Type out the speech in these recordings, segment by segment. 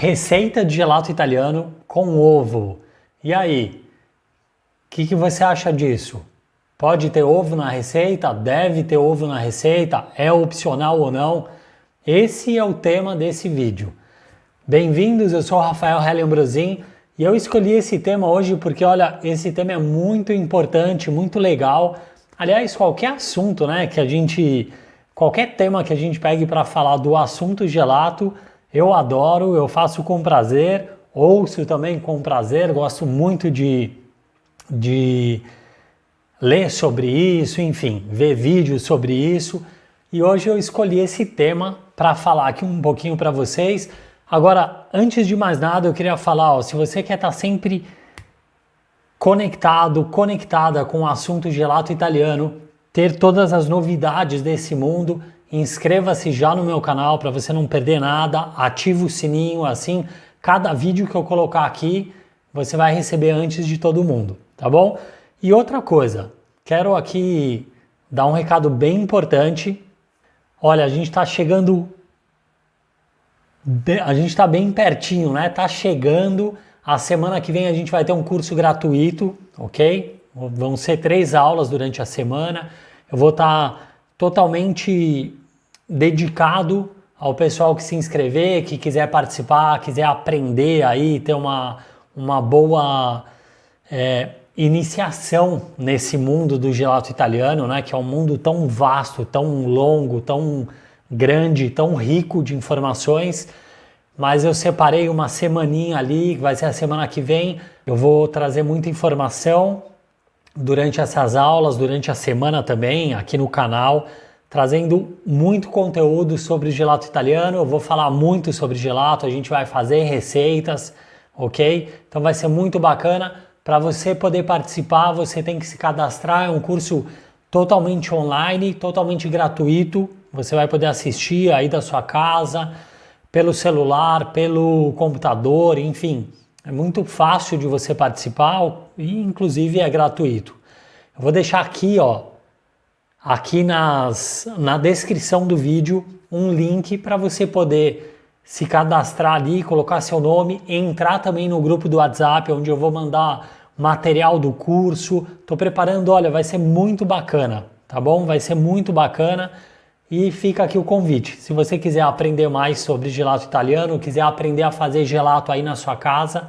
Receita de gelato italiano com ovo. E aí, o que você acha disso? Pode ter ovo na receita? Deve ter ovo na receita? É opcional ou não? Esse é o tema desse vídeo. Bem-vindos, eu sou o Rafael Hellenbrosin e eu escolhi esse tema hoje porque, olha, esse tema é muito importante, muito legal. Aliás, qualquer assunto, né, qualquer tema que a gente pegue para falar do assunto gelato, eu adoro, eu faço com prazer, ouço também com prazer, gosto muito de ler sobre isso, enfim, ver vídeos sobre isso. E hoje eu escolhi esse tema para falar aqui um pouquinho para vocês. Agora, antes de mais nada, eu queria falar, ó, se você quer estar sempre conectada com o assunto gelato italiano, ter todas as novidades desse mundo, inscreva-se já no meu canal para você não perder nada, ativa o sininho, assim, cada vídeo que eu colocar aqui, você vai receber antes de todo mundo, tá bom? E outra coisa, quero aqui dar um recado bem importante. Olha, a gente está chegando, a gente está bem pertinho, né? Tá chegando, a semana que vem a gente vai ter um curso gratuito, ok? Vão ser 3 aulas durante a semana. Eu vou estar totalmente dedicado ao pessoal que se inscrever, que quiser participar, quiser aprender aí, ter uma boa iniciação nesse mundo do gelato italiano, né? Que é um mundo tão vasto, tão longo, tão grande, tão rico de informações. Mas eu separei uma semaninha ali, que vai ser a semana que vem. Eu vou trazer muita informação durante essas aulas, durante a semana também, aqui no canal, trazendo muito conteúdo sobre gelato italiano. Eu vou falar muito sobre gelato, a gente vai fazer receitas, ok? Então vai ser muito bacana. Para você poder participar, você tem que se cadastrar. É um curso totalmente online, totalmente gratuito. Você vai poder assistir aí da sua casa, pelo celular, pelo computador, enfim. É muito fácil de você participar e inclusive é gratuito. Eu vou deixar aqui, ó, aqui na descrição do vídeo um link para você poder se cadastrar ali, colocar seu nome, entrar também no grupo do WhatsApp, onde eu vou mandar material do curso. Tô preparando, olha, vai ser muito bacana, tá bom? Vai ser muito bacana. E fica aqui o convite, se você quiser aprender mais sobre gelato italiano, quiser aprender a fazer gelato aí na sua casa.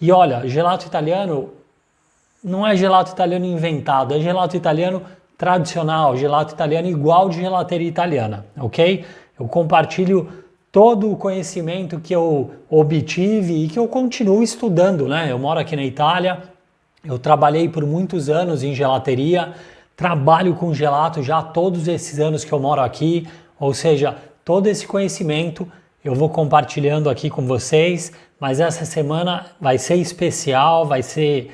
E olha, gelato italiano não é gelato italiano inventado, é gelato italiano tradicional, gelato italiano igual de gelateria italiana, ok? Eu compartilho todo o conhecimento que eu obtive e que eu continuo estudando, né? Eu moro aqui na Itália, eu trabalhei por muitos anos em gelateria, trabalho com gelato já há todos esses anos que eu moro aqui, ou seja, todo esse conhecimento eu vou compartilhando aqui com vocês, mas essa semana vai ser especial, vai ser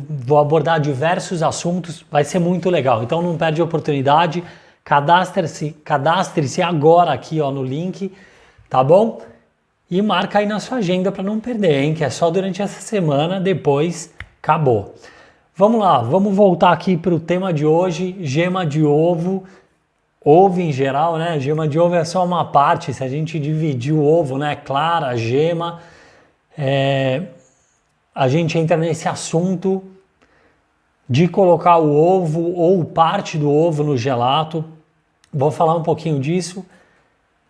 vou abordar diversos assuntos, vai ser muito legal, então não perde a oportunidade, cadastre-se agora aqui, ó, no link, tá bom? E marca aí na sua agenda para não perder, hein, que é só durante essa semana, depois acabou. Vamos lá, vamos voltar aqui para o tema de hoje, gema de ovo, ovo em geral, né? Gema de ovo é só uma parte, se a gente dividir o ovo, né? Clara, gema, a gente entra nesse assunto de colocar o ovo ou parte do ovo no gelato. Vou falar um pouquinho disso.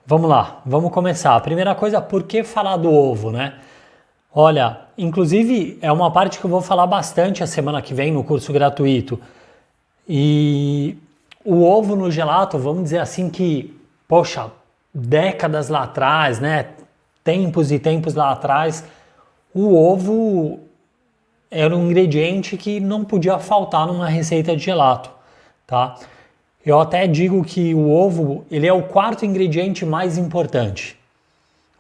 Vamos lá, vamos começar. A primeira coisa, por que falar do ovo, né? Olha, inclusive é uma parte que eu vou falar bastante a semana que vem no curso gratuito. E o ovo no gelato, vamos dizer assim que, poxa, décadas lá atrás, né? Tempos e tempos lá atrás, o ovo era um ingrediente que não podia faltar numa receita de gelato, tá? Eu até digo que o ovo, ele é o 4º ingrediente mais importante,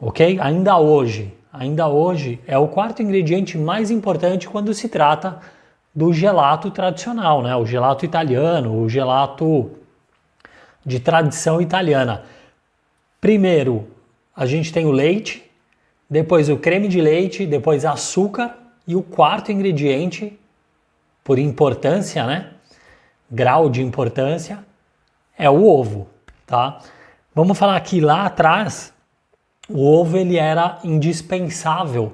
ok? Ainda hoje é o 4º ingrediente mais importante quando se trata do gelato tradicional, né? O gelato italiano, o gelato de tradição italiana. Primeiro, a gente tem o leite, depois o creme de leite, depois açúcar e o 4º ingrediente, por importância, né? Grau de importância, é o ovo, tá? Vamos falar aqui lá atrás, o ovo ele era indispensável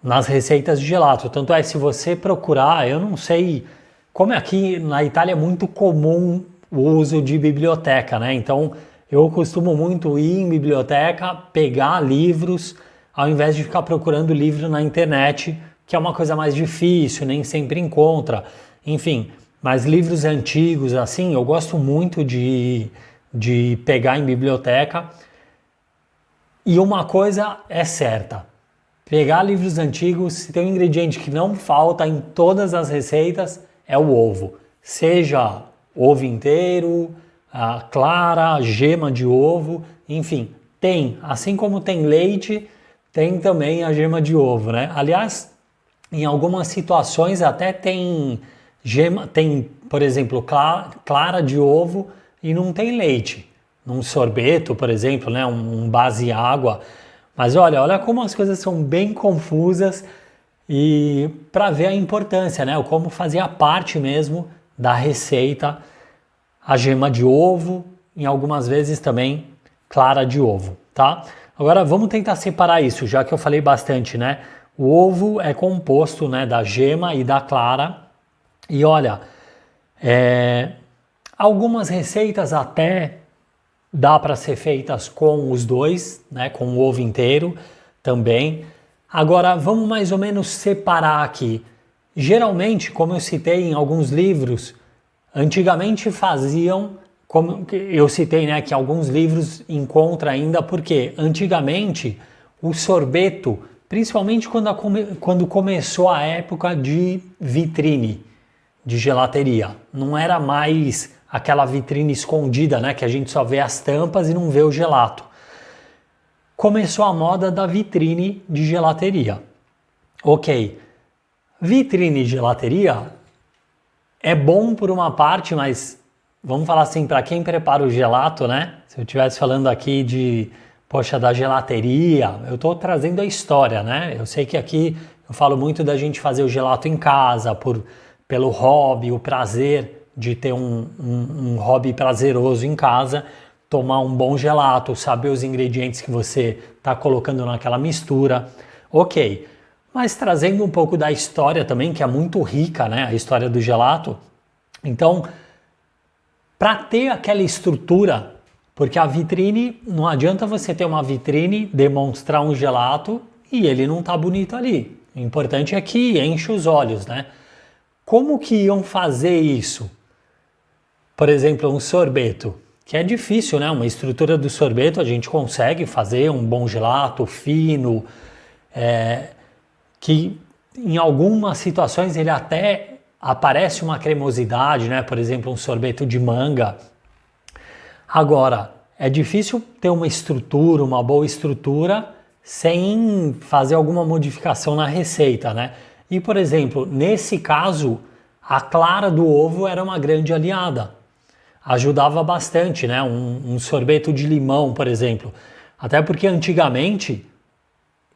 nas receitas de gelato. Tanto é, se você procurar, eu não sei, como aqui na Itália é muito comum o uso de biblioteca, né? Então eu costumo muito ir em biblioteca, pegar livros, ao invés de ficar procurando livro na internet, que é uma coisa mais difícil, nem sempre encontra. Enfim, mas livros antigos, assim, eu gosto muito de pegar em biblioteca. E uma coisa é certa, pegar livros antigos, se tem um ingrediente que não falta em todas as receitas, é o ovo. Seja ovo inteiro, a clara, gema de ovo, enfim, tem. Assim como tem leite, tem também a gema de ovo, né? Aliás, em algumas situações até tem gema, tem, por exemplo, clara de ovo e não tem leite. Num sorbeto, por exemplo, né? Um base água. Mas olha como as coisas são bem confusas e para ver a importância, né? Como fazia parte mesmo da receita a gema de ovo, em algumas vezes também clara de ovo, tá? Agora vamos tentar separar isso, já que eu falei bastante, né? O ovo é composto, né, da gema e da clara. E olha, algumas receitas até dá para ser feitas com os dois, né, com o ovo inteiro também. Agora, vamos mais ou menos separar aqui. Geralmente, como eu citei em alguns livros, antigamente faziam, como eu citei, né, que alguns livros encontra ainda, porque antigamente o sorbeto, principalmente quando começou a época de vitrine, de gelateria, não era mais aquela vitrine escondida, né, que a gente só vê as tampas e não vê o gelato. Começou a moda da vitrine de gelateria. Ok, vitrine de gelateria é bom por uma parte, mas vamos falar assim, para quem prepara o gelato, né? Se eu estivesse falando aqui da gelateria, eu estou trazendo a história, né? Eu sei que aqui eu falo muito da gente fazer o gelato em casa, pelo hobby, o prazer de ter um hobby prazeroso em casa, tomar um bom gelato, saber os ingredientes que você está colocando naquela mistura, ok. Mas trazendo um pouco da história também, que é muito rica, né, a história do gelato. Então, para ter aquela estrutura, porque a vitrine, não adianta você ter uma vitrine, demonstrar um gelato e ele não tá bonito ali. O importante é que enche os olhos, né? Como que iam fazer isso? Por exemplo, um sorbeto, que é difícil, né? Uma estrutura do sorbeto a gente consegue fazer um bom gelato fino, que em algumas situações ele até aparece uma cremosidade, né? Por exemplo, um sorbeto de manga. Agora, é difícil ter uma estrutura, uma boa estrutura, sem fazer alguma modificação na receita, né? E, por exemplo, nesse caso, a clara do ovo era uma grande aliada. Ajudava bastante, né? Um sorbeto de limão, por exemplo. Até porque antigamente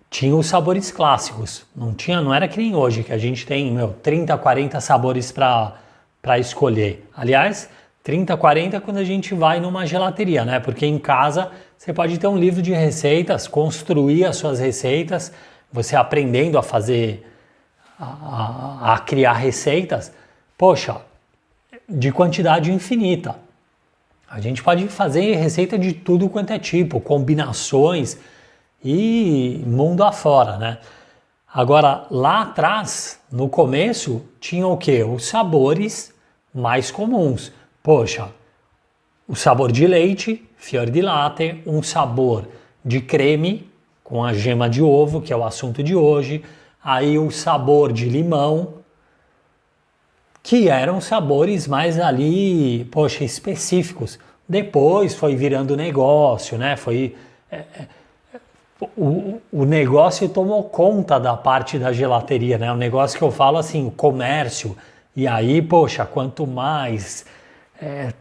tinha os sabores clássicos. Não era que nem hoje, que a gente tem 30, 40 sabores para escolher. Aliás, 30, 40 quando a gente vai numa gelateria, né? Porque em casa você pode ter um livro de receitas, construir as suas receitas, você aprendendo a fazer, a criar receitas, poxa, de quantidade infinita. A gente pode fazer receita de tudo quanto é tipo, combinações e mundo afora, né? Agora, lá atrás, no começo, tinha o quê? Os sabores mais comuns. Poxa, o sabor de leite, fior di latte, um sabor de creme, com a gema de ovo, que é o assunto de hoje, aí o sabor de limão, que eram sabores mais ali, poxa, específicos. Depois foi virando negócio, né? O negócio tomou conta da parte da gelateria, né? O negócio que eu falo assim, o comércio. E aí, poxa, quanto mais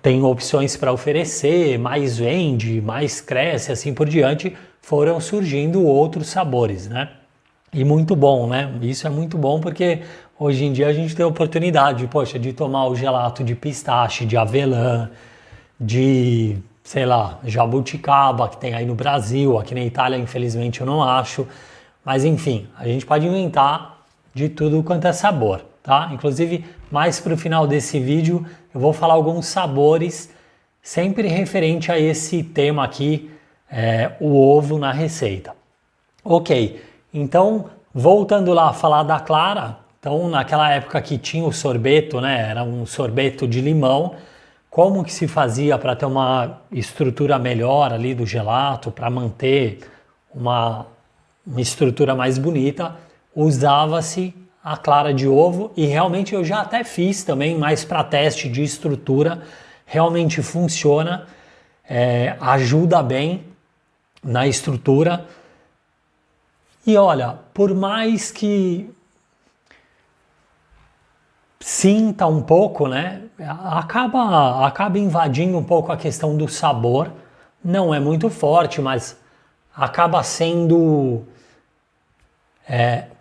tem opções para oferecer, mais vende, mais cresce, assim por diante, foram surgindo outros sabores, né? E muito bom, né? Isso é muito bom porque hoje em dia a gente tem a oportunidade, poxa, de tomar o gelato de pistache, de avelã, de sei lá, jabuticaba, que tem aí no Brasil, aqui na Itália, infelizmente, eu não acho. Mas enfim, a gente pode inventar de tudo quanto é sabor, tá? Inclusive, mais para o final desse vídeo, eu vou falar alguns sabores, sempre referente a esse tema aqui, o ovo na receita. Ok, então, voltando lá a falar da clara, então naquela época que tinha o sorbeto, né, era um sorbeto de limão, como que se fazia para ter uma estrutura melhor ali do gelato, para manter uma estrutura mais bonita, usava-se a clara de ovo e realmente eu já até fiz também mais para teste de estrutura, realmente funciona, ajuda bem na estrutura. E olha, por mais que sinta um pouco, né, acaba invadindo um pouco a questão do sabor, não é muito forte, mas acaba sendo,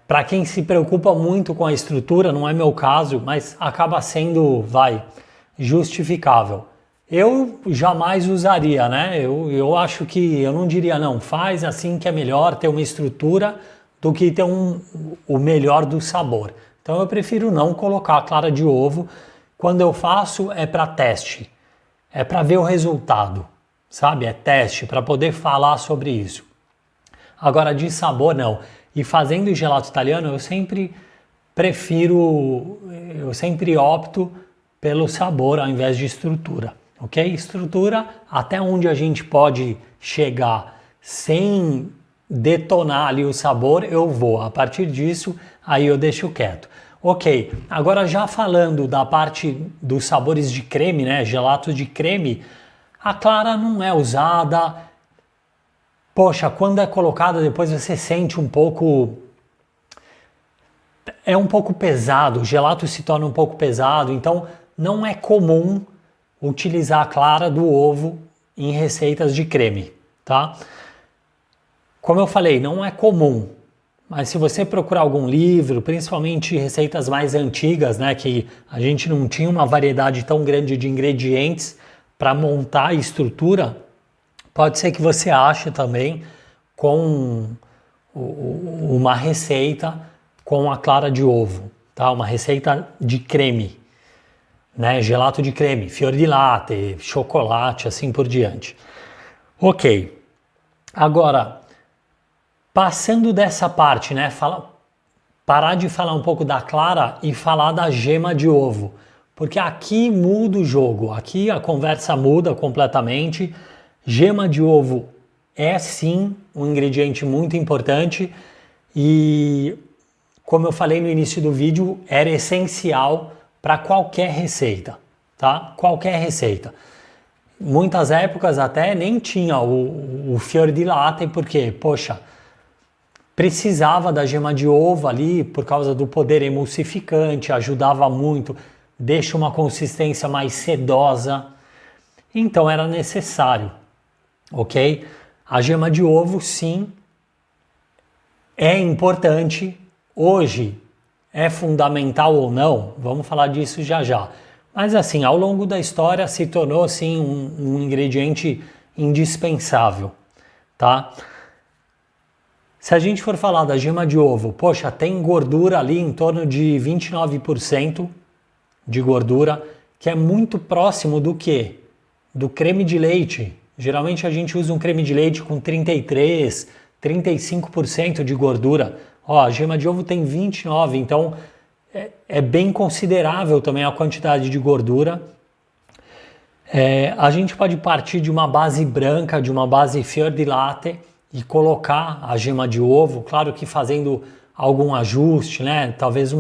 para quem se preocupa muito com a estrutura, não é meu caso, mas acaba sendo, justificável. Eu jamais usaria, né? Eu acho que, eu não diria não, faz assim que é melhor ter uma estrutura do que ter o melhor do sabor. Então eu prefiro não colocar a clara de ovo. Quando eu faço é para teste, é para ver o resultado, sabe? É teste, para poder falar sobre isso. Agora de sabor não. E fazendo gelato italiano eu sempre opto pelo sabor ao invés de estrutura. Ok? Estrutura até onde a gente pode chegar sem detonar ali o sabor, eu vou. A partir disso, aí eu deixo quieto. Ok, agora já falando da parte dos sabores de creme, né? Gelato de creme, a clara não é usada. Poxa, quando é colocada depois você sente um pouco... É um pouco pesado, o gelato se torna um pouco pesado, então não é comum utilizar a clara do ovo em receitas de creme, tá? Como eu falei, não é comum, mas se você procurar algum livro, principalmente receitas mais antigas, né, que a gente não tinha uma variedade tão grande de ingredientes para montar a estrutura, pode ser que você ache também com uma receita com a clara de ovo, tá? Uma receita de creme, né? Gelato de creme, fior di latte, chocolate, assim por diante. Ok. Agora, passando dessa parte, né? Parar de falar um pouco da clara e falar da gema de ovo. Porque aqui muda o jogo, aqui a conversa muda completamente. Gema de ovo é sim um ingrediente muito importante e, como eu falei no início do vídeo, era essencial para qualquer receita, tá? Qualquer receita. Muitas épocas até nem tinha o fior di latte, porque, poxa, precisava da gema de ovo ali por causa do poder emulsificante, ajudava muito, deixa uma consistência mais sedosa, então era necessário, ok? A gema de ovo, sim, é importante. Hoje, é fundamental ou não? Vamos falar disso já já. Mas assim, ao longo da história se tornou sim um ingrediente indispensável, tá? Se a gente for falar da gema de ovo, poxa, tem gordura ali em torno de 29% de gordura, que é muito próximo do quê? Do creme de leite. Geralmente a gente usa um creme de leite com 33, 35% de gordura. Ó, a gema de ovo tem 29, então é bem considerável também a quantidade de gordura. A gente pode partir de uma base branca, de uma base fior di latte e colocar a gema de ovo, claro que fazendo algum ajuste, né? Talvez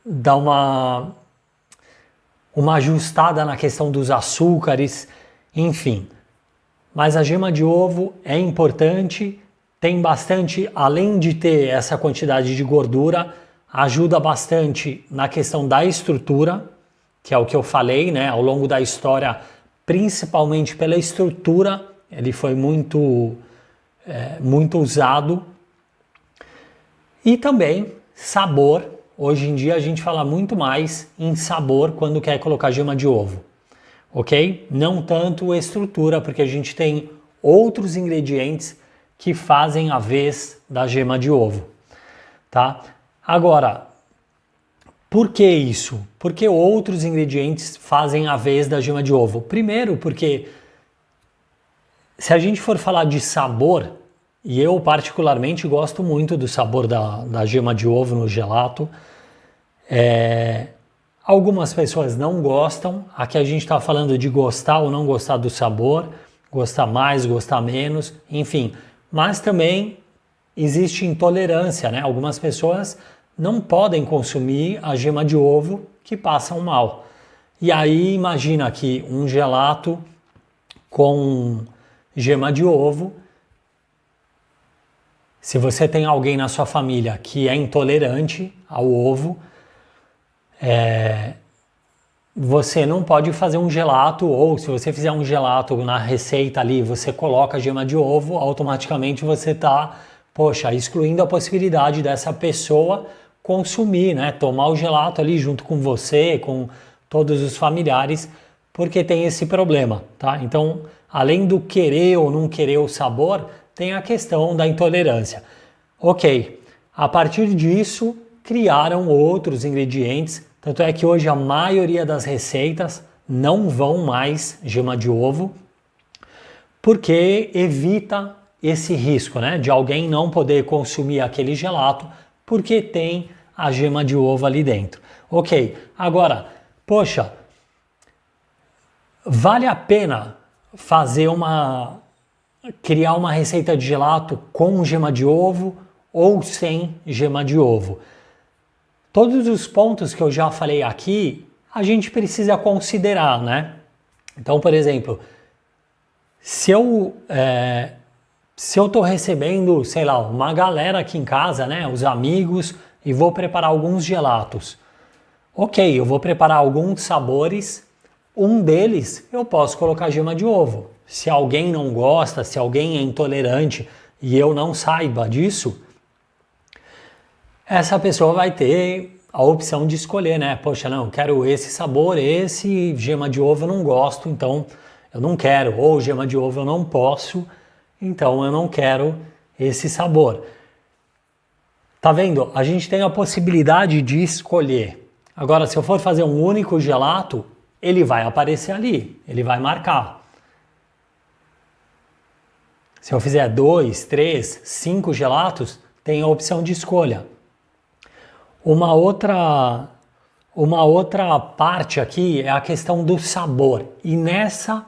dar uma ajustada na questão dos açúcares, enfim. Mas a gema de ovo é importante. Tem bastante, além de ter essa quantidade de gordura, ajuda bastante na questão da estrutura, que é o que eu falei, né? Ao longo da história, principalmente pela estrutura, ele foi muito usado. E também sabor. Hoje em dia a gente fala muito mais em sabor quando quer colocar gema de ovo. ok? Não tanto estrutura, porque a gente tem outros ingredientes que fazem a vez da gema de ovo, tá? Agora, por que isso? Porque outros ingredientes fazem a vez da gema de ovo? Primeiro, porque se a gente for falar de sabor, e eu particularmente gosto muito do sabor da gema de ovo no gelato, algumas pessoas não gostam, aqui a gente está falando de gostar ou não gostar do sabor, gostar mais, gostar menos, enfim, mas também existe intolerância, né? Algumas pessoas não podem consumir a gema de ovo que passam mal. E aí imagina que um gelato com gema de ovo, se você tem alguém na sua família que é intolerante ao ovo, você não pode fazer um gelato, ou se você fizer um gelato na receita ali, você coloca a gema de ovo, automaticamente você está, excluindo a possibilidade dessa pessoa consumir, né? Tomar o gelato ali junto com você, com todos os familiares, porque tem esse problema, tá? Então, além do querer ou não querer o sabor, tem a questão da intolerância. Ok, a partir disso, criaram outros ingredientes, tanto é que hoje a maioria das receitas não vão mais gema de ovo, porque evita esse risco, né, de alguém não poder consumir aquele gelato porque tem a gema de ovo ali dentro. Ok, agora, vale a pena criar uma receita de gelato com gema de ovo ou sem gema de ovo? Todos os pontos que eu já falei aqui, a gente precisa considerar, né? Então, por exemplo, se eu estou recebendo, sei lá, uma galera aqui em casa, né, os amigos, e vou preparar alguns gelatos. Ok, eu vou preparar alguns sabores, um deles eu posso colocar gema de ovo. Se alguém não gosta, se alguém é intolerante e eu não saiba disso, essa pessoa vai ter a opção de escolher, né? Não, eu quero esse sabor, esse gema de ovo eu não gosto, então eu não quero. Ou gema de ovo eu não posso, então eu não quero esse sabor. Tá vendo? A gente tem a possibilidade de escolher. Agora, se eu for fazer um único gelato, ele vai aparecer ali, ele vai marcar. Se eu fizer 2, 3, 5 gelatos, tem a opção de escolha. Uma outra parte aqui é a questão do sabor. E nessa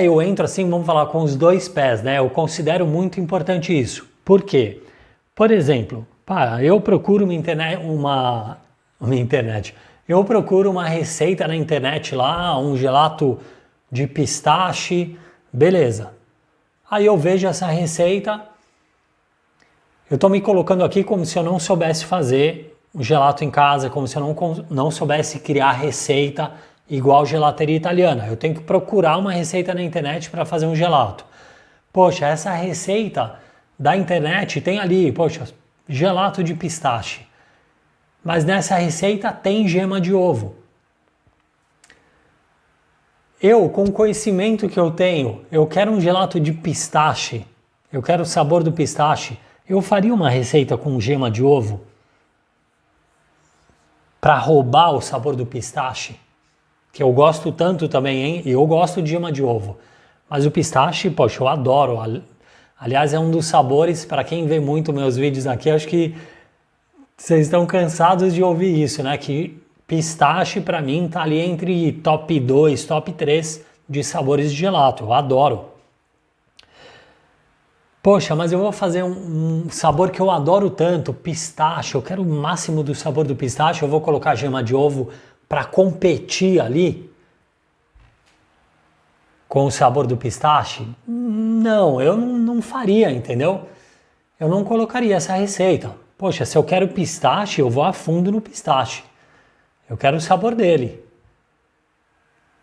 eu entro assim, vamos falar, com os dois pés, né? Eu considero muito importante isso. Por quê? Por exemplo, eu procuro eu procuro uma receita na internet lá, um gelato de pistache, beleza. Aí eu vejo essa receita, eu estou me colocando aqui como se eu não soubesse fazer o gelato em casa, como se eu não soubesse criar receita igual gelateria italiana. Eu tenho que procurar uma receita na internet para fazer um gelato. Essa receita da internet tem ali, gelato de pistache. Mas nessa receita tem gema de ovo. Eu, com o conhecimento que eu tenho, eu quero um gelato de pistache, eu quero o sabor do pistache, eu faria uma receita com gema de ovo para roubar o sabor do pistache, que eu gosto tanto também, hein? Eu gosto de gema de ovo, mas o pistache, eu adoro. Aliás, é um dos sabores, para quem vê muito meus vídeos aqui, acho que vocês estão cansados de ouvir isso, né? Que pistache, para mim, tá ali entre top 2, top 3 de sabores de gelato. Eu adoro. Mas eu vou fazer um sabor que eu adoro tanto, pistache. Eu quero o máximo do sabor do pistache. Eu vou colocar gema de ovo para competir ali com o sabor do pistache? Não, eu não faria, entendeu? Eu não colocaria essa receita. Se eu quero pistache, eu vou a fundo no pistache. Eu quero o sabor dele.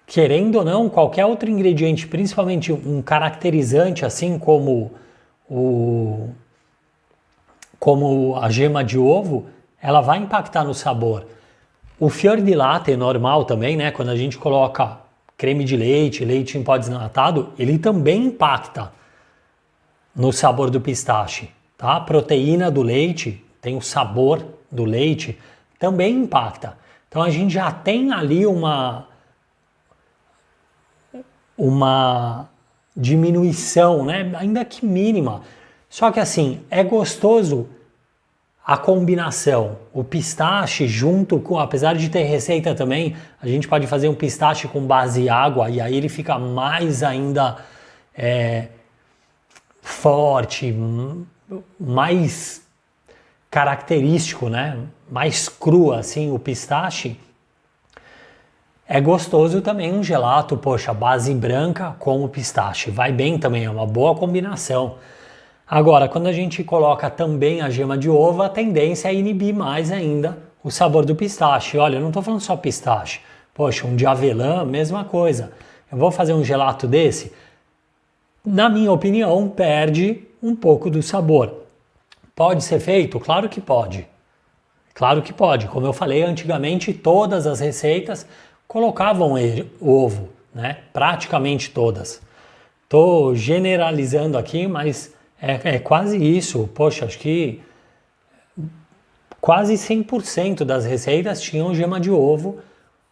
Querendo ou não, qualquer outro ingrediente, principalmente um caracterizante, assim como a gema de ovo, ela vai impactar no sabor. O fior di latte normal também, né? Quando a gente coloca creme de leite, leite em pó desnatado, ele também impacta no sabor do pistache, tá? A proteína do leite, tem o sabor do leite, também impacta. Então a gente já tem ali uma diminuição, né? Ainda que mínima. Só que assim, é gostoso a combinação, o pistache junto com, apesar de ter receita também, a gente pode fazer um pistache com base água e aí ele fica mais ainda forte, mais característico, né? Mais cru assim o pistache. É gostoso também um gelato, poxa, base branca com o pistache, vai bem também, é uma boa combinação. Agora, quando a gente coloca também a gema de ovo, a tendência é inibir mais ainda o sabor do pistache. Olha, eu não estou falando só pistache. Poxa, um de avelã, mesma coisa. Eu vou fazer um gelato desse? Na minha opinião, perde um pouco do sabor. Pode ser feito? Claro que pode. Claro que pode. Como eu falei, antigamente todas as receitas colocavam ovo, né? Praticamente todas. Estou generalizando aqui, mas é quase isso. Poxa, acho que quase 100% das receitas tinham gema de ovo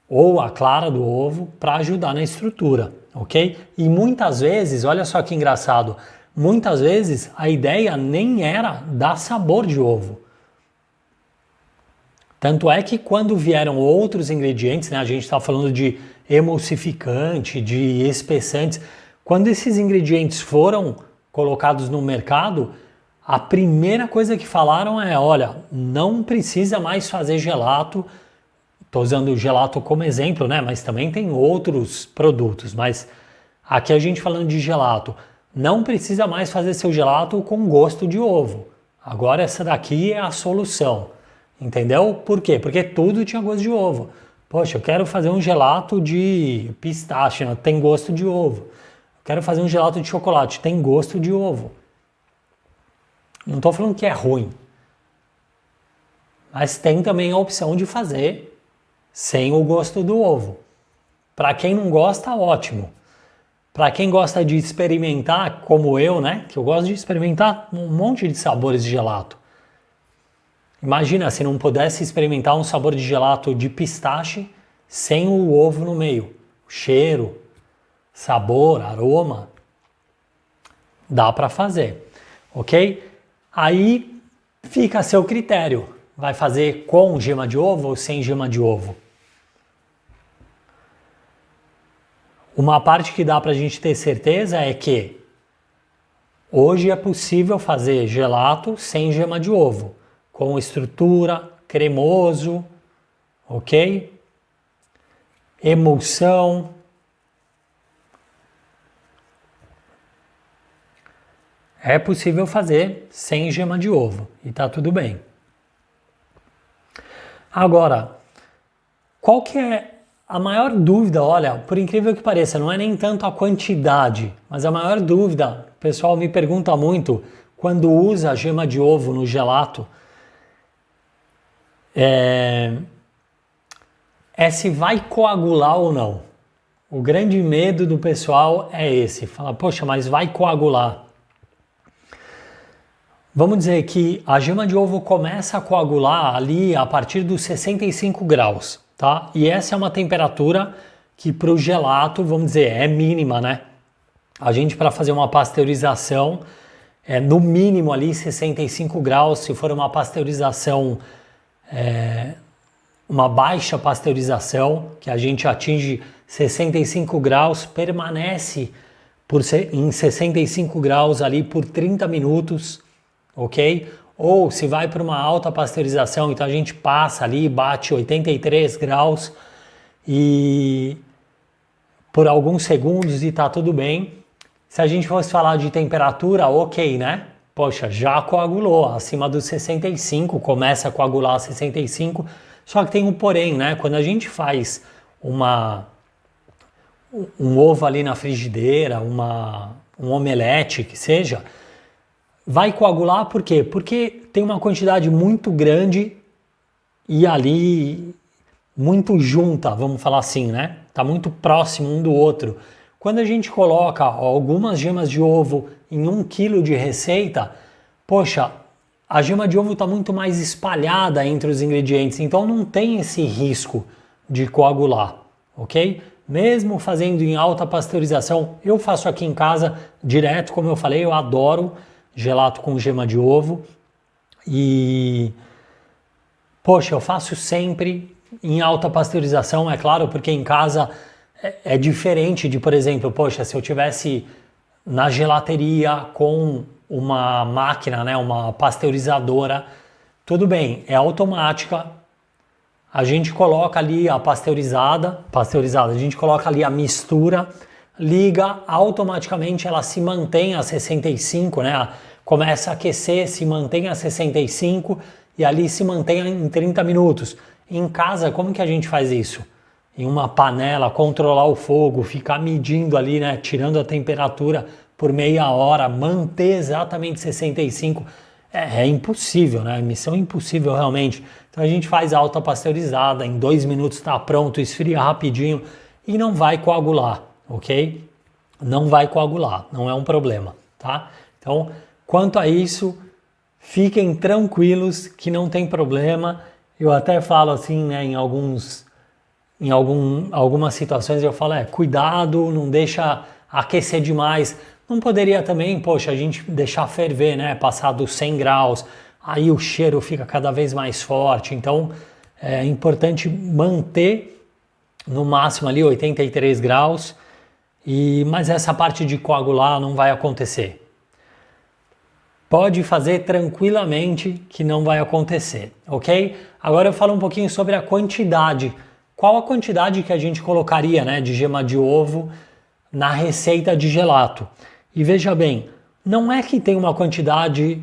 ou a clara do ovo para ajudar na estrutura, ok? E muitas vezes, olha só que engraçado, muitas vezes a ideia nem era dar sabor de ovo. Tanto é que quando vieram outros ingredientes, né, a gente está falando de emulsificante, de espessantes, quando esses ingredientes foram colocados no mercado, a primeira coisa que falaram é, olha, não precisa mais fazer gelato, estou usando o gelato como exemplo, né, mas também tem outros produtos, mas aqui a gente falando de gelato, não precisa mais fazer seu gelato com gosto de ovo, agora essa daqui é a solução. Entendeu? Por quê? Porque tudo tinha gosto de ovo. Poxa, eu quero fazer um gelato de pistache, né? Tem gosto de ovo. Eu quero fazer um gelato de chocolate, tem gosto de ovo. Não estou falando que é ruim. Mas tem também a opção de fazer sem o gosto do ovo. Para quem não gosta, ótimo. Para quem gosta de experimentar, como eu, né? Que eu gosto de experimentar um monte de sabores de gelato. Imagina se não pudesse experimentar um sabor de gelato de pistache sem o ovo no meio. Cheiro, sabor, aroma. Dá para fazer, ok? Aí fica a seu critério. Vai fazer com gema de ovo ou sem gema de ovo? Uma parte que dá para a gente ter certeza é que hoje é possível fazer gelato sem gema de ovo. Com estrutura, cremoso, ok? Emulsão. É possível fazer sem gema de ovo e tá tudo bem. Agora, qual que é a maior dúvida? Olha, por incrível que pareça, não é nem tanto a quantidade, mas a maior dúvida, o pessoal me pergunta muito, quando usa a gema de ovo no gelato, é se vai coagular ou não. O grande medo do pessoal é esse. Fala, poxa, mas vai coagular. Vamos dizer que a gema de ovo começa a coagular ali a partir dos 65 graus, tá? E essa é uma temperatura que para o gelato, vamos dizer, é mínima, né? A gente, para fazer uma pasteurização, no mínimo ali 65 graus, se for uma pasteurização uma baixa pasteurização, que a gente atinge 65 graus, permanece em 65 graus ali por 30 minutos, ok? Ou se vai para uma alta pasteurização, então a gente passa ali, bate 83 graus e por alguns segundos e tá tudo bem. Se a gente fosse falar de temperatura, ok, né? Poxa, já coagulou, acima dos 65, começa a coagular a 65, só que tem um porém, né? Quando a gente faz um ovo ali na frigideira, um omelete, que seja, vai coagular por quê? Porque tem uma quantidade muito grande e ali muito junta, vamos falar assim, né? Tá muito próximo um do outro. Quando a gente coloca algumas gemas de ovo em 1 quilo de receita, poxa, a gema de ovo está muito mais espalhada entre os ingredientes, então não tem esse risco de coagular, ok? Mesmo fazendo em alta pasteurização, eu faço aqui em casa direto, como eu falei, eu adoro gelato com gema de ovo e, poxa, eu faço sempre em alta pasteurização, é claro, porque em casa é diferente de, por exemplo, poxa, se eu tivesse na gelateria com uma máquina, né, uma pasteurizadora, tudo bem, é automática, a gente coloca ali a pasteurizada, a gente coloca ali a mistura, liga, automaticamente ela se mantém a 65, né, começa a aquecer, se mantém a 65 e ali se mantém em 30 minutos. Em casa, como que a gente faz isso? Em uma panela, controlar o fogo, ficar medindo ali, né, tirando a temperatura por meia hora, manter exatamente 65, é impossível, né? Missão impossível realmente. Então a gente faz alta pasteurizada, em 2 minutos está pronto, esfria rapidinho e não vai coagular, ok? Não vai coagular, não é um problema, tá? Então, quanto a isso, fiquem tranquilos que não tem problema. Eu até falo assim, né, algumas situações eu falo, cuidado, não deixa aquecer demais. Não poderia também, poxa, a gente deixar ferver, né, passar dos 100 graus, aí o cheiro fica cada vez mais forte. Então é importante manter no máximo ali 83 graus, mas essa parte de coagular não vai acontecer. Pode fazer tranquilamente que não vai acontecer, ok? Agora eu falo um pouquinho sobre a quantidade. Qual a quantidade que a gente colocaria, né, de gema de ovo na receita de gelato? E veja bem, não é que tem uma quantidade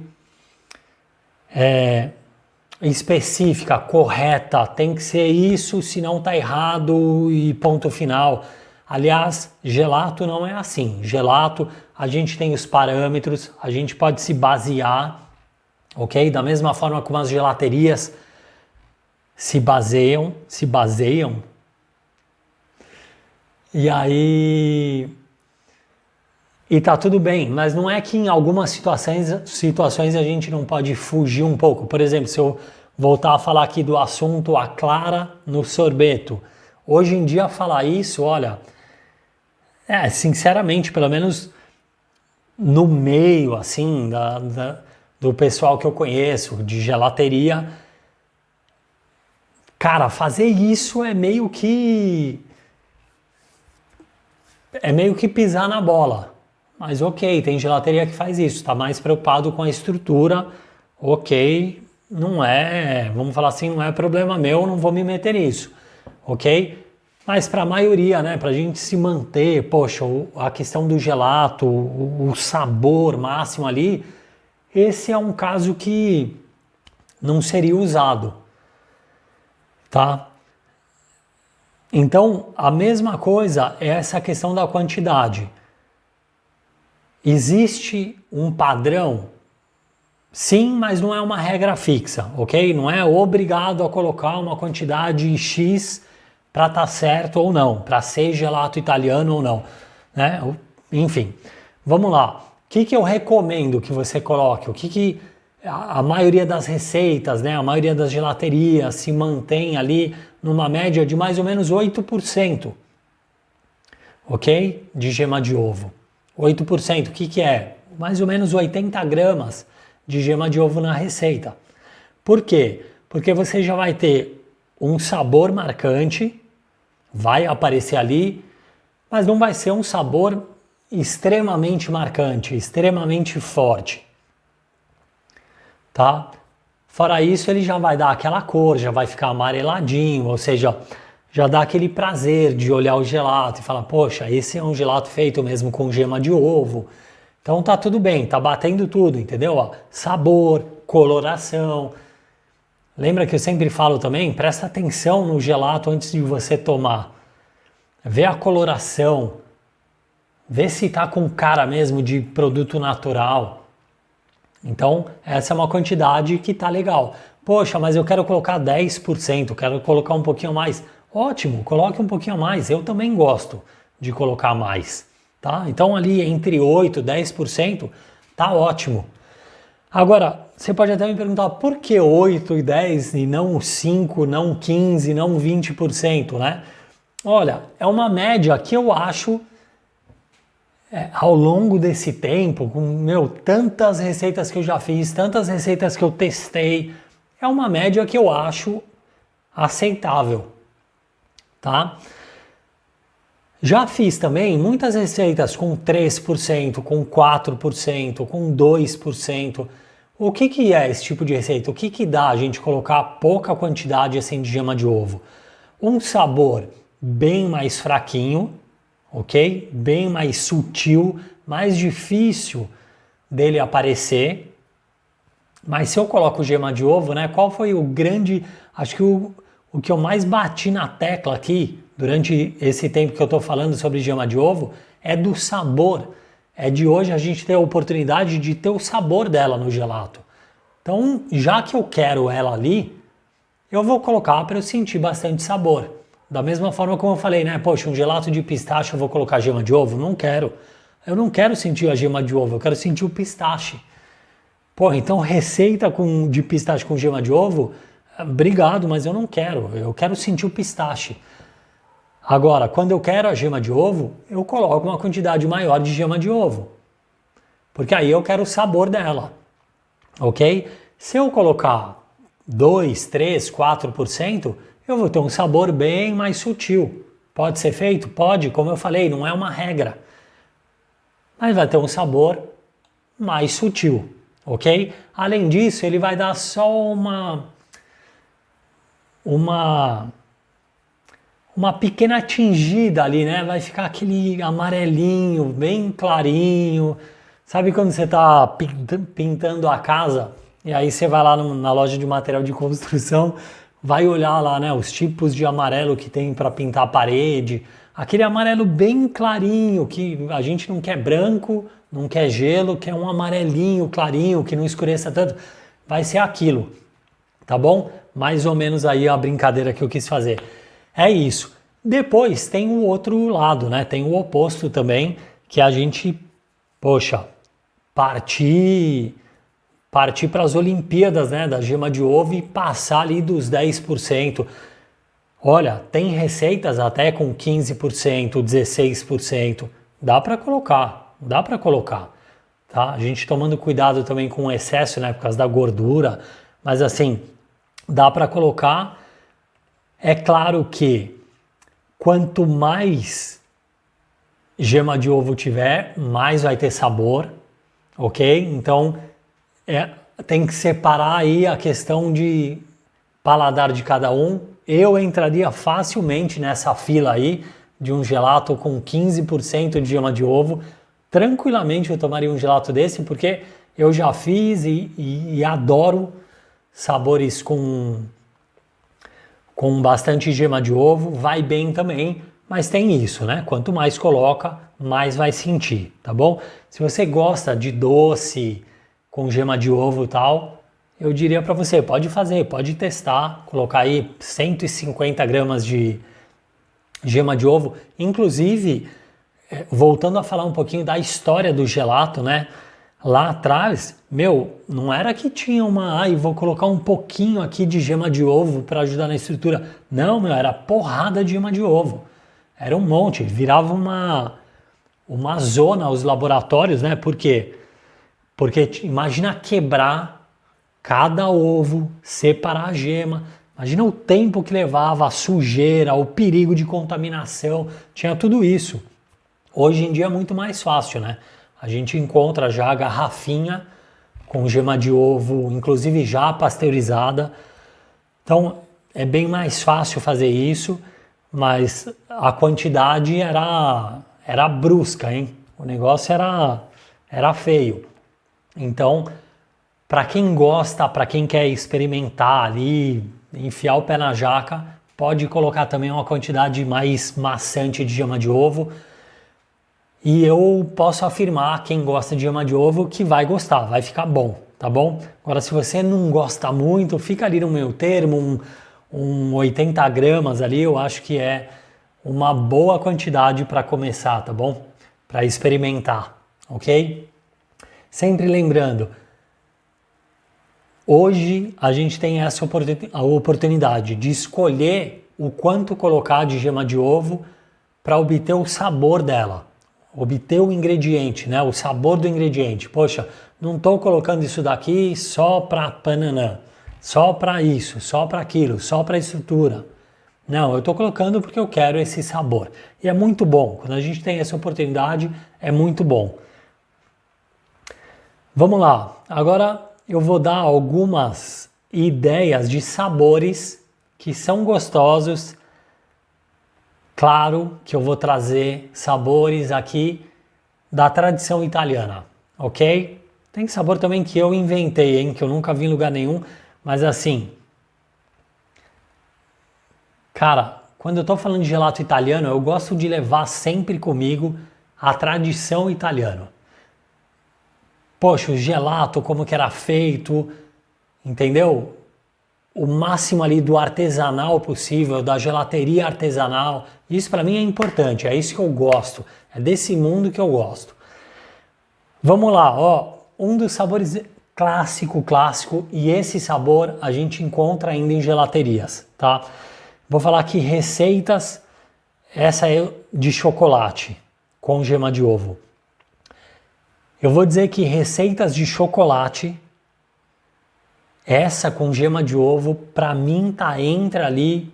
específica, correta, tem que ser isso, senão tá errado e ponto final. Aliás, gelato não é assim. Gelato, a gente tem os parâmetros, a gente pode se basear, ok? Da mesma forma como as gelaterias se baseiam. E aí... E tá tudo bem, mas não é que em algumas situações a gente não pode fugir um pouco. Por exemplo, se eu voltar a falar aqui do assunto a clara no sorbeto. Hoje em dia falar isso, olha... sinceramente, pelo menos no meio, assim, do pessoal que eu conheço, de gelateria, cara, fazer isso é meio que pisar na bola. Mas ok, tem gelateria que faz isso, tá mais preocupado com a estrutura, ok, não é, vamos falar assim, não é problema meu, não vou me meter nisso, ok? Mas para a maioria, né, para a gente se manter, poxa, a questão do gelato, o sabor máximo ali, esse é um caso que não seria usado, tá? Então, a mesma coisa é essa questão da quantidade. Existe um padrão? Sim, mas não é uma regra fixa, ok? Não é obrigado a colocar uma quantidade X para estar certo ou não, para ser gelato italiano ou não, né? Enfim, vamos lá. O que eu recomendo que você coloque? O que a maioria das receitas, né? A maioria das gelaterias se mantém ali numa média de mais ou menos 8%, ok? De gema de ovo. 8%, o que é? Mais ou menos 80 gramas de gema de ovo na receita. Por quê? Porque você já vai ter um sabor marcante, vai aparecer ali, mas não vai ser um sabor extremamente marcante, extremamente forte, tá? Fora isso, ele já vai dar aquela cor, já vai ficar amareladinho, ou seja, já dá aquele prazer de olhar o gelato e falar, poxa, esse é um gelato feito mesmo com gema de ovo. Então tá tudo bem, tá batendo tudo, entendeu? Ó, sabor, coloração. Lembra que eu sempre falo também? Presta atenção no gelato antes de você tomar. Vê a coloração. Vê se tá com cara mesmo de produto natural. Então, essa é uma quantidade que tá legal. Poxa, mas eu quero colocar 10%, quero colocar um pouquinho mais. Ótimo, coloque um pouquinho mais. Eu também gosto de colocar mais, tá? Então ali entre 8% e 10% tá ótimo. Agora, você pode até me perguntar por que 8 e 10 e não 5, não 15, não 20%, né? Olha, é uma média que eu acho ao longo desse tempo, com tantas receitas que eu já fiz, tantas receitas que eu testei, é uma média que eu acho aceitável, tá? Já fiz também muitas receitas com 3%, com 4%, com 2%. O que é esse tipo de receita? O que dá a gente colocar pouca quantidade assim de gema de ovo? Um sabor bem mais fraquinho, ok? Bem mais sutil, mais difícil dele aparecer. Mas se eu coloco gema de ovo, né? Qual foi o grande... Acho que o que eu mais bati na tecla aqui, durante esse tempo que eu estou falando sobre gema de ovo, é do sabor. É de hoje a gente ter a oportunidade de ter o sabor dela no gelato. Então, já que eu quero ela ali, eu vou colocar para eu sentir bastante sabor. Da mesma forma como eu falei, né? Poxa, um gelato de pistache eu vou colocar gema de ovo? Não quero. Eu não quero sentir a gema de ovo, eu quero sentir o pistache. Porra, então receita de pistache com gema de ovo, obrigado, mas eu não quero. Eu quero sentir o pistache. Agora, quando eu quero a gema de ovo, eu coloco uma quantidade maior de gema de ovo. Porque aí eu quero o sabor dela. Ok? Se eu colocar 2, 3, 4%, eu vou ter um sabor bem mais sutil. Pode ser feito? Pode, como eu falei, não é uma regra. Mas vai ter um sabor mais sutil, ok? Além disso, ele vai dar só uma pequena tingida ali, né? Vai ficar aquele amarelinho, bem clarinho. Sabe quando você está pintando a casa e aí você vai lá na loja de material de construção, vai olhar lá, né, os tipos de amarelo que tem para pintar a parede, aquele amarelo bem clarinho, que a gente não quer branco, não quer gelo, quer um amarelinho clarinho, que não escureça tanto, vai ser aquilo, tá bom? Mais ou menos aí a brincadeira que eu quis fazer. É isso. Depois tem o outro lado, né? Tem o oposto também, que a gente, poxa, partir para as Olimpíadas, né, da gema de ovo e passar ali dos 10%. Olha, tem receitas até com 15%, 16%. Dá para colocar, tá? A gente tomando cuidado também com o excesso, né, por causa da gordura, mas assim, dá para colocar. É claro que quanto mais gema de ovo tiver, mais vai ter sabor, ok? Então, tem que separar aí a questão de paladar de cada um. Eu entraria facilmente nessa fila aí de um gelato com 15% de gema de ovo. Tranquilamente eu tomaria um gelato desse, porque eu já fiz e adoro sabores com bastante gema de ovo. Vai bem também, mas tem isso, né? Quanto mais coloca, mais vai sentir, tá bom? Se você gosta de doce com gema de ovo e tal, eu diria para você, pode fazer, pode testar, colocar aí 150 gramas de gema de ovo. Inclusive, voltando a falar um pouquinho da história do gelato, né? Lá atrás, não era que tinha vou colocar um pouquinho aqui de gema de ovo para ajudar na estrutura. Não, era porrada de gema de ovo. Era um monte, virava uma zona os laboratórios, né? Por quê? Porque imagina quebrar cada ovo, separar a gema. Imagina o tempo que levava, a sujeira, o perigo de contaminação. Tinha tudo isso. Hoje em dia é muito mais fácil, né? A gente encontra já a garrafinha com gema de ovo, inclusive já pasteurizada. Então é bem mais fácil fazer isso, mas a quantidade era brusca, hein? O negócio era feio. Então, para quem gosta, para quem quer experimentar ali, enfiar o pé na jaca, pode colocar também uma quantidade mais maçante de gema de ovo. E eu posso afirmar, quem gosta de gema de ovo, que vai gostar, vai ficar bom, tá bom? Agora, se você não gosta muito, fica ali no meio termo, um 80 gramas ali, eu acho que é uma boa quantidade para começar, tá bom? Para experimentar, ok? Sempre lembrando, hoje a gente tem essa oportunidade de escolher o quanto colocar de gema de ovo para obter o sabor dela, obter o ingrediente, né? O sabor do ingrediente. Poxa, não estou colocando isso daqui só para pananã, só para isso, só para aquilo, só para estrutura. Não, eu estou colocando porque eu quero esse sabor. E é muito bom. Quando a gente tem essa oportunidade, é muito bom. Vamos lá. Agora eu vou dar algumas ideias de sabores que são gostosos. Claro que eu vou trazer sabores aqui da tradição italiana, ok? Tem sabor também que eu inventei, hein? Que eu nunca vi em lugar nenhum, mas assim... Cara, quando eu tô falando de gelato italiano, eu gosto de levar sempre comigo a tradição italiana. Poxa, o gelato, como que era feito, entendeu? O máximo ali do artesanal possível, da gelateria artesanal. Isso para mim é importante, é isso que eu gosto, é desse mundo que eu gosto. Vamos lá, ó, um dos sabores clássico, e esse sabor a gente encontra ainda em gelaterias, tá? Vou falar aqui receitas, essa é de chocolate com gema de ovo. Eu vou dizer que receitas de chocolate, essa com gema de ovo, para mim tá entre ali,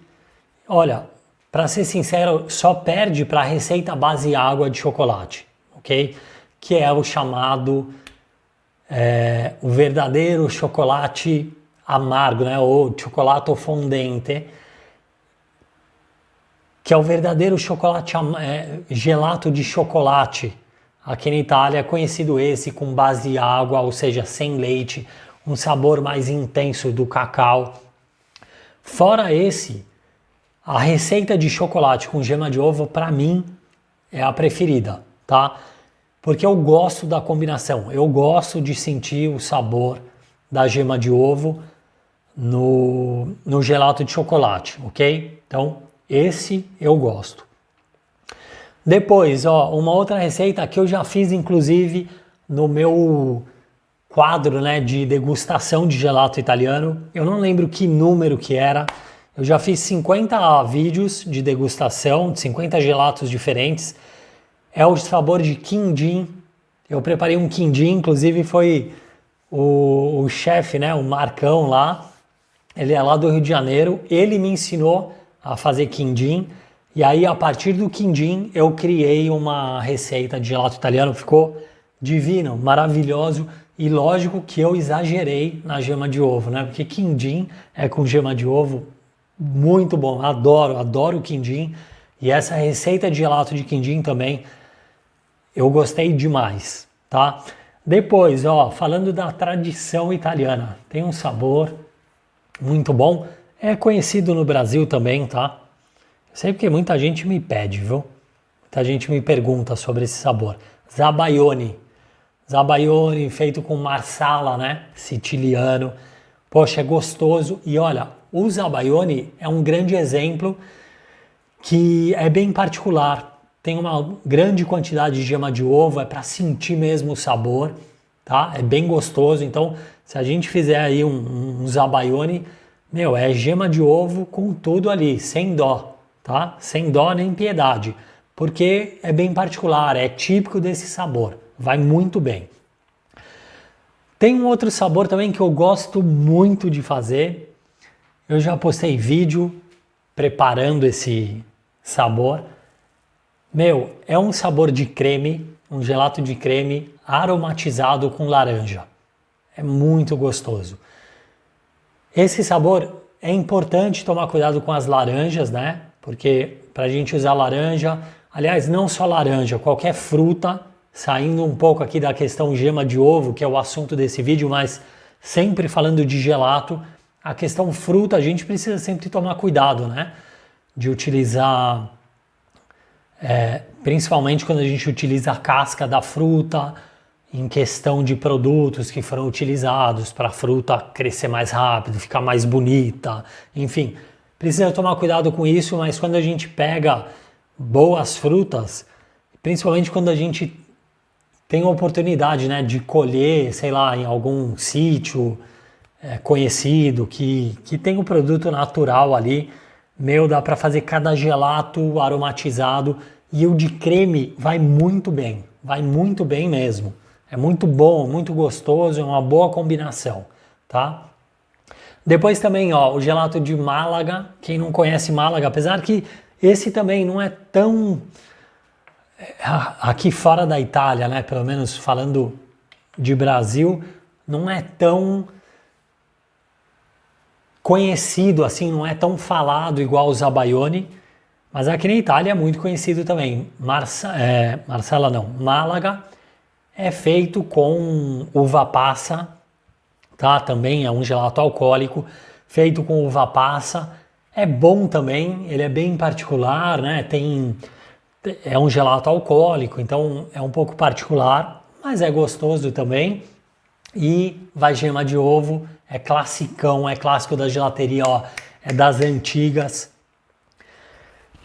olha, para ser sincero, só perde para a receita base água de chocolate, ok? Que é o chamado, o verdadeiro chocolate amargo, né? Ou chocolate fondente, que é o verdadeiro chocolate, gelato de chocolate. Aqui na Itália é conhecido esse com base água, ou seja, sem leite, um sabor mais intenso do cacau. Fora esse, a receita de chocolate com gema de ovo, para mim, é a preferida, tá? Porque eu gosto da combinação, eu gosto de sentir o sabor da gema de ovo no gelato de chocolate, ok? Então, esse eu gosto. Depois, ó, uma outra receita que eu já fiz, inclusive, no meu quadro, né, de degustação de gelato italiano. Eu não lembro que número que era. Eu já fiz 50 vídeos de degustação, de 50 gelatos diferentes. É o sabor de quindim. Eu preparei um quindim, inclusive foi o chefe, né, o Marcão lá. Ele é lá do Rio de Janeiro. Ele me ensinou a fazer quindim. E aí, a partir do quindim, eu criei uma receita de gelato italiano. Ficou divino, maravilhoso. E lógico que eu exagerei na gema de ovo, né? Porque quindim é com gema de ovo muito bom. Adoro o quindim. E essa receita de gelato de quindim também, eu gostei demais, tá? Depois, ó, falando da tradição italiana, tem um sabor muito bom. É conhecido no Brasil também, tá? Sei porque muita gente me pede, viu? Muita gente me pergunta sobre esse sabor. Zabaione. Zabaione feito com marsala, né? Siciliano. Poxa, é gostoso. E olha, o zabaione é um grande exemplo que é bem particular. Tem uma grande quantidade de gema de ovo, é para sentir mesmo o sabor, tá? É bem gostoso. Então, se a gente fizer aí um zabaione, meu, é gema de ovo com tudo ali, sem dó, tá? Sem dó nem piedade, porque é bem particular, é típico desse sabor, vai muito bem. Tem um outro sabor também que eu gosto muito de fazer, eu já postei vídeo preparando esse sabor. Meu, é um sabor de creme, um gelato de creme aromatizado com laranja, é muito gostoso. Esse sabor é importante tomar cuidado com as laranjas, né? Porque para a gente usar laranja, aliás, não só laranja, qualquer fruta, saindo um pouco aqui da questão gema de ovo, que é o assunto desse vídeo, mas sempre falando de gelato, a questão fruta, a gente precisa sempre tomar cuidado, né? De utilizar, principalmente quando a gente utiliza a casca da fruta, em questão de produtos que foram utilizados para a fruta crescer mais rápido, ficar mais bonita, enfim. Precisa tomar cuidado com isso, mas quando a gente pega boas frutas, principalmente quando a gente tem a oportunidade, né, de colher, sei lá, em algum sítio conhecido, que tem um produto natural ali, dá para fazer cada gelato aromatizado e o de creme vai muito bem mesmo. É muito bom, muito gostoso, é uma boa combinação, tá? Depois também, ó, o gelato de Málaga. Quem não conhece Málaga, apesar que esse também não é tão aqui fora da Itália, né? Pelo menos falando de Brasil, não é tão conhecido assim, não é tão falado igual o Zabaione, mas aqui na Itália é muito conhecido também. Málaga é feito com uva passa, tá? Também é um gelato alcoólico, feito com uva passa. É bom também, ele é bem particular, né? É um gelato alcoólico, então é um pouco particular, mas é gostoso também. E vai gema de ovo, é classicão, é clássico da gelateria, ó, é das antigas.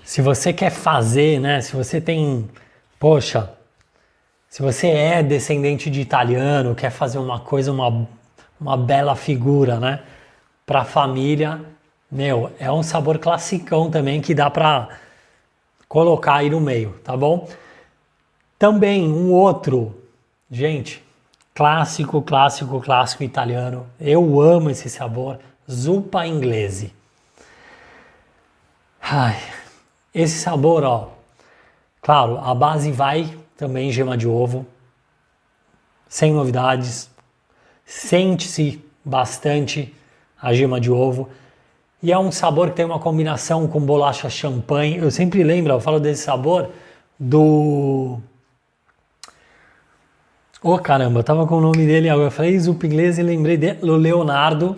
Se você quer fazer, né? Se você tem, poxa, se você é descendente de italiano, quer fazer uma coisa, uma bela figura, né? Para a família, é um sabor classicão também que dá para colocar aí no meio, tá bom? Também um outro, gente, clássico italiano. Eu amo esse sabor, zuppa inglese. Ai, esse sabor, ó, claro, a base vai também gema de ovo, sem novidades, sente-se bastante a gema de ovo e é um sabor que tem uma combinação com bolacha champanhe. Eu sempre lembro, eu falo desse sabor do... Oh caramba, eu tava com o nome dele agora, eu falei zuppa inglesa e lembrei do Leonardo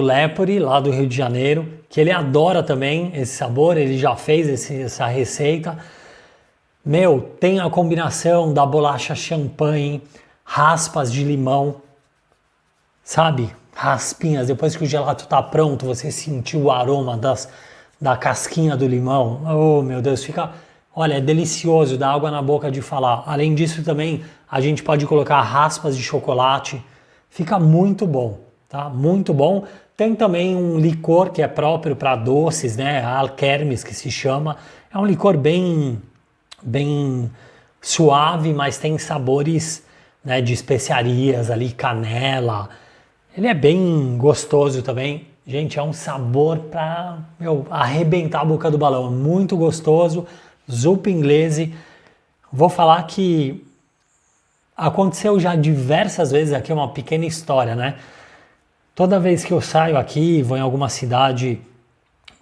Lepori, lá do Rio de Janeiro, que ele adora também esse sabor, ele já fez essa receita. Tem a combinação da bolacha champanhe, raspas de limão, sabe? Raspinhas, depois que o gelato tá pronto, você sentiu o aroma da casquinha do limão. Oh, meu Deus, olha, é delicioso, dá água na boca de falar. Além disso também, a gente pode colocar raspas de chocolate, fica muito bom, tá? Muito bom. Tem também um licor que é próprio para doces, né? Alkermes, que se chama. É um licor bem suave, mas tem sabores, né, de especiarias ali, canela. Ele é bem gostoso também. Gente, é um sabor para arrebentar a boca do balão. É muito gostoso. Zuppa inglese. Vou falar que aconteceu já diversas vezes aqui, uma pequena história, né? Toda vez que eu saio aqui, vou em alguma cidade,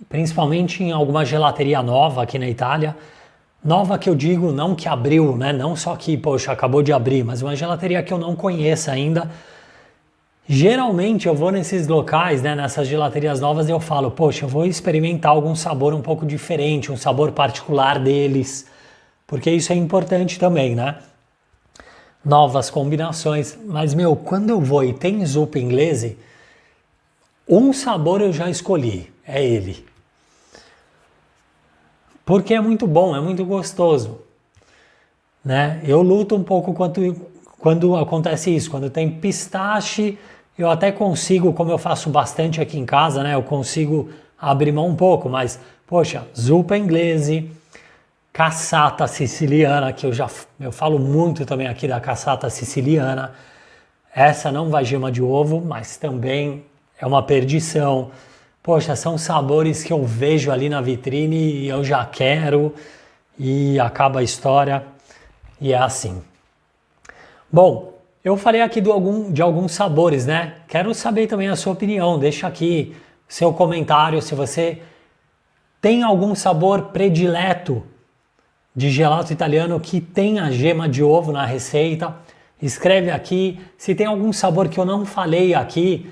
principalmente em alguma gelateria nova aqui na Itália, nova que eu digo, não que abriu, né? Não só que, poxa, acabou de abrir, mas uma gelateria que eu não conheço ainda. Geralmente eu vou nesses locais, né, nessas gelaterias novas e eu falo, poxa, eu vou experimentar algum sabor um pouco diferente, um sabor particular deles, porque isso é importante também, né? Novas combinações, mas quando eu vou e tem zuppa inglese, um sabor eu já escolhi, é ele. Porque é muito bom, é muito gostoso, né? Eu luto um pouco quando acontece isso, quando tem pistache, eu até consigo, como eu faço bastante aqui em casa, né? Eu consigo abrir mão um pouco, mas, poxa, zuppa inglese, cassata siciliana, que eu falo muito também aqui da cassata siciliana. Essa não vai gema de ovo, mas também é uma perdição. Poxa, são sabores que eu vejo ali na vitrine e eu já quero e acaba a história e é assim. Bom, eu falei aqui de alguns sabores, né? Quero saber também a sua opinião. Deixa aqui seu comentário se você tem algum sabor predileto de gelato italiano que tenha gema de ovo na receita. Escreve aqui. Se tem algum sabor que eu não falei aqui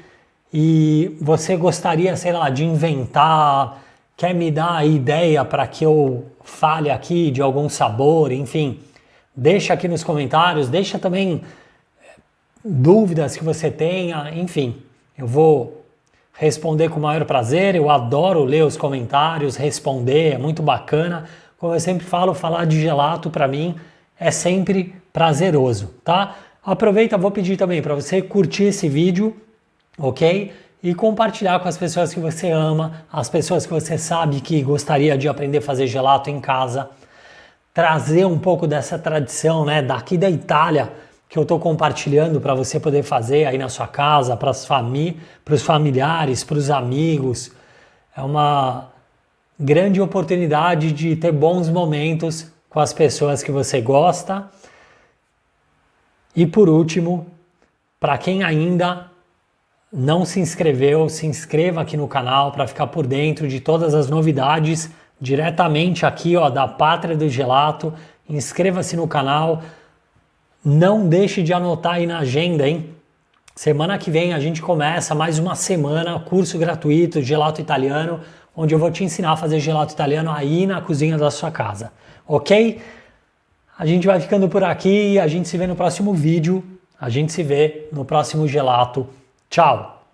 e você gostaria, sei lá, de inventar, quer me dar a ideia para que eu fale aqui de algum sabor, enfim, Deixa aqui nos comentários, deixa também dúvidas que você tenha, enfim, eu vou responder com o maior prazer. Eu adoro ler os comentários, responder, é muito bacana. Como eu sempre falo, falar de gelato para mim é sempre prazeroso, tá? Aproveita, vou pedir também para você curtir esse vídeo, ok? E compartilhar com as pessoas que você ama, as pessoas que você sabe que gostaria de aprender a fazer gelato em casa. Trazer um pouco dessa tradição, né, daqui da Itália, que eu estou compartilhando para você poder fazer aí na sua casa, para os familiares, para os amigos. É uma grande oportunidade de ter bons momentos com as pessoas que você gosta. E por último, para quem ainda não se inscreveu, se inscreva aqui no canal para ficar por dentro de todas as novidades diretamente aqui, ó, da Pátria do Gelato. Inscreva-se no canal. Não deixe de anotar aí na agenda, hein? Semana que vem a gente começa mais uma semana, curso gratuito de gelato italiano, onde eu vou te ensinar a fazer gelato italiano aí na cozinha da sua casa, ok? A gente vai ficando por aqui, a gente se vê no próximo vídeo, a gente se vê no próximo gelato. Tchau!